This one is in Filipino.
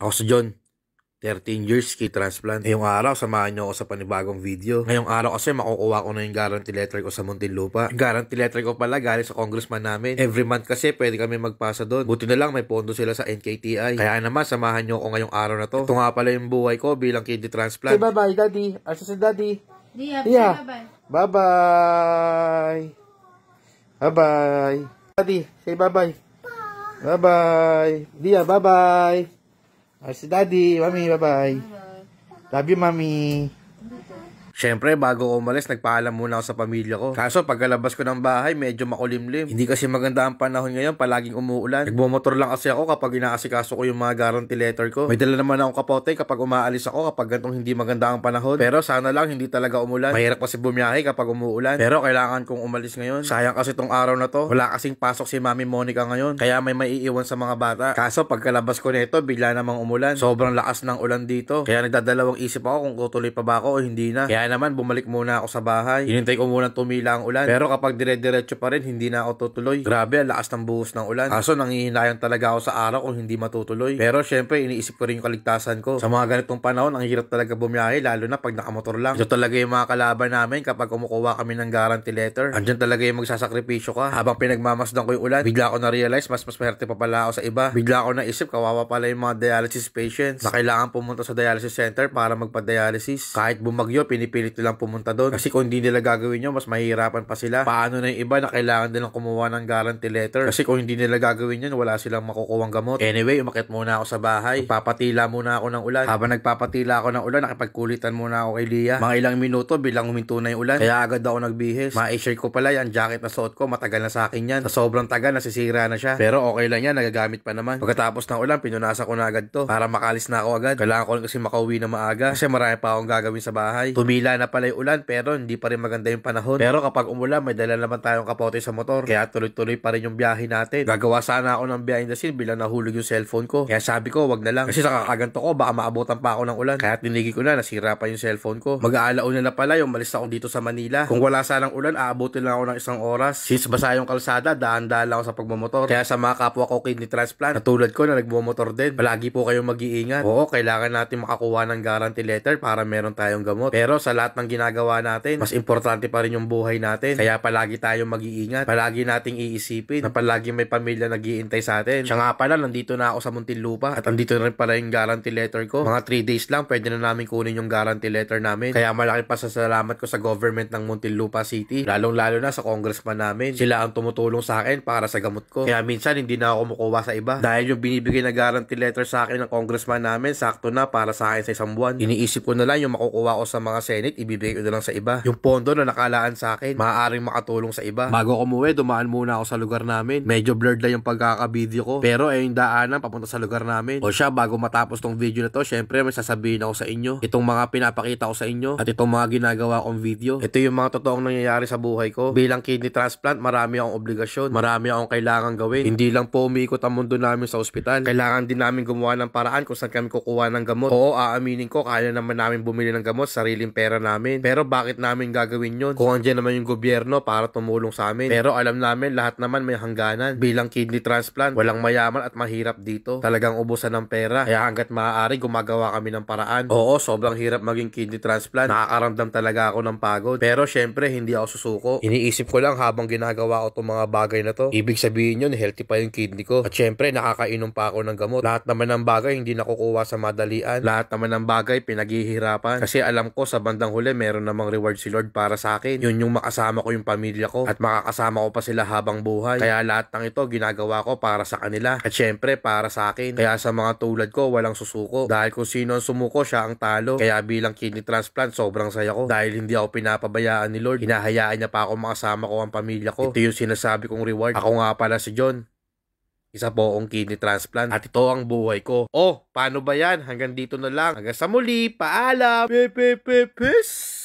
Ako si John, 13 years key transplant. Ngayong araw, samahan nyo ako sa panibagong video. Ngayong araw kasi makukuha ko na yung guarantee letter ko sa Muntinlupa. Yung guarantee letter ko pala galing sa congressman namin. Every month kasi pwede kami magpasa doon. Buti na lang may pondo sila sa NKTI. Kaya naman, samahan nyo ako ngayong araw na to. Ito nga pala yung buhay ko bilang kidney transplant. Say bye-bye, daddy. Asa si daddy? Dia, Bye-bye. Bye-bye. Daddy, say bye-bye. Bye-bye. Dia, bye-bye. Si daddy, mami, bye-bye. Love you, mami. Siyempre, bago ko umalis, nagpaalam muna ako sa pamilya ko. Kaso, pagkalabas ko ng bahay, medyo makulimlim. Hindi kasi maganda ang panahon ngayon, palaging umuulan. Nagmumotor lang kasi ako kapag inaasikaso ko yung mga guarantee letter ko. May dala naman akong kapote kapag umaalis ako kapag gantong hindi maganda ang panahon. Pero sana lang hindi talaga umulan. Mahirap kasi bumiyahe kapag umuulan. Pero kailangan kong umalis ngayon. Sayang kasi tong araw na to. Wala kasing pasok si Mami Monica ngayon. Kaya may maiiwan sa mga bata. Kaso, pagkalabas ko nito, bigla namang umulan. Sobrang lakas ng ulan dito. Kaya nagdadalawang isip ako kung tutuloy pa ba ako o hindi na. Kaya naman bumalik muna ako sa bahay. Hinintay ko muna tumila ang ulan. Pero kapag dire-diretso pa rin, hindi na ako tutuloy. Grabe, ang lakas ng buhos ng ulan. Kaso nanghihinayan talaga ako sa araw kung hindi matutuloy. Pero syempre, iniisip ko rin yung kaligtasan ko. Sa mga ganitong panahon, ang hirap talaga bumiyahe, lalo na pag nakamotor lang. Ito talaga yung mga kalaban namin kapag kumukuha kami ng guarantee letter. Andyan talaga yung magsasakripisyo ka. Habang pinagmamasdan ko yung ulan, bigla ko na-realize mas maswerte pa pala ako sa iba. Bigla ko naisip, kawawa pala yung mga dialysis patients na kailangan pumunta sa dialysis center para magpa-dialysis. Kahit bumagyo, pinipilit nilang pumunta doon. Kasi kung hindi nila gagawin yun, mas mahihirapan pa sila. Paano na yung iba na kailangan nilang kumuha ng guarantee letter? Kasi kung hindi nila gagawin yun, wala silang makukuhang gamot. Anyway, umakit muna ako sa bahay. Nagpapatila muna ako ng ulan. Habang nagpapatila ako ng ulan, nakipagkulitan muna ako kay Lia. Mga ilang minuto, bilang huminto na yung ulan. Kaya agad ako nagbihis. Ma-share ko pala yan, jacket na suot ko, matagal na sa akin yan. Sa sobrang tagal, nasisira na siya. Pero okay lang yan, nagagamit pa naman. Pagkatapos ng ulan, pinunasan ko na agad to para makalis na ako agad. Kailangan ko kasi makauwi na maaga kasi marami pa akong gagawin sa bahay. Tumila na pala yung ulan pero hindi pa rin maganda yung panahon. Pero kapag umulan, may dala naman tayong kapote sa motor. Kaya tuloy-tuloy pa rin yung biyahe natin. Gagawa sana ako ng behind the scene bilang nahulog yung cellphone ko. Kaya sabi ko, wag na lang. Kasi sa kakaganto ko, baka maabutan pa ako ng ulan. Kaya tinigi ko na, nasira pa yung cellphone ko. Mag-aalauna na pala yung malis ako dito sa Manila. Kung wala sanang ulan, aabutin lang ako ng isang oras. Since basa yung kalsada, dahan-dahan lang ako sa pagmamotor. Kaya sa mga kapwa ko kidney transplant, natulad ko na nagmumotor din, palagi po kayong mag-iingat. Oo, kailangan natin makakuha ng guarantee letter para meron tayong gamot. Pero sa lahat ng ginagawa natin, mas importante pa rin yung buhay natin. Kaya palagi tayong mag-iingat. Palagi nating iisipin na palagi may pamilya nag-iintay sa atin. Siya nga pala, nandito na ako sa Muntinlupa at andito na rin pala yung guarantee letter ko. Mga 3 days lang, pwede na namin kunin yung guarantee letter namin. Kaya malaki pasasalamat ko sa government ng Muntinlupa City. Lalong-lalo na sa congressman namin. Sila ang tumutulong sa akin para sa gamot ko. Kaya minsan hindi na ako kumukuha sa iba. Dahil yung binibigay na guarantee letter sa akin ng congressman namin, sakto na para sa akin sa isang buwan. Iniisip ko na lang yung makukuha ko sa mga senate, ibibigay ko na lang sa iba. Yung pondo na nakalaan sa akin, maaaring makatulong sa iba. Bago ko umuwi, dumaan muna ako sa lugar namin. Medyo blurred lang yung pagkakabideo ko. Pero yung daanan papunta sa lugar namin. O siya, bago matapos tong video na to, syempre may sasabihin ako sa inyo. Itong mga pinapakita ko sa inyo at itong mga ginagawa kong video. Ito yung mga totoong nangyayari sa buhay ko. Bilang kidney transplant, marami akong obligasyon. Marami akong kailangan gawin. Hindi lang po umiikot ang mundo namin sa ospital. Kailangan din namin gumawa ng paraan kung saan kami kukuha ng gamot. Oo, aaminin ko, kaya naman namin bumili ng gamot, sariling pera namin. Pero bakit namin gagawin yun? Kung andyan naman yung gobyerno para tumulong sa amin. Pero alam namin, lahat naman may hangganan. Bilang kidney transplant, walang mayaman at mahirap dito. Talagang ubusan ng pera. Kaya hanggat maaari, gumagawa kami ng paraan. Oo, sobrang hirap maging kidney transplant. Nakakaramdam talaga ako ng pagod. Pero syempre, hindi ako susuko. Iniisip ko lang habang ginagawa ko itong mga bagay na to. Ibig sabihin yun, healthy pa yung kidney ko. At syempre, nakakainom pa ako ng gamot. Lahat naman ng bagay hindi nakukuha sa madalian. Lahat naman ng bagay pinaghihirapan. Kasi alam ko sa bandang huli meron namang reward si Lord para sa akin. Yun yung makasama ko yung pamilya ko at makakasama ko pa sila habang buhay. Kaya lahat ng ito ginagawa ko para sa kanila. At syempre para sa akin. Kaya sa mga tulad ko walang susuko. Dahil kung sino ang sumuko siya ang talo. Kaya bilang kidney transplant sobrang saya ko. Dahil hindi ako pinapabayaan ni Lord. Hinahayaan niya pa ako makasama ko ang pamilya ko. Ito yung sinasabi kong reward. Ako nga pala si John. Isa po akong kidney transplant at ito ang buhay ko. Oh, paano ba yan? Hanggang dito na lang. Hanggang sa muli. Paalam. Peace.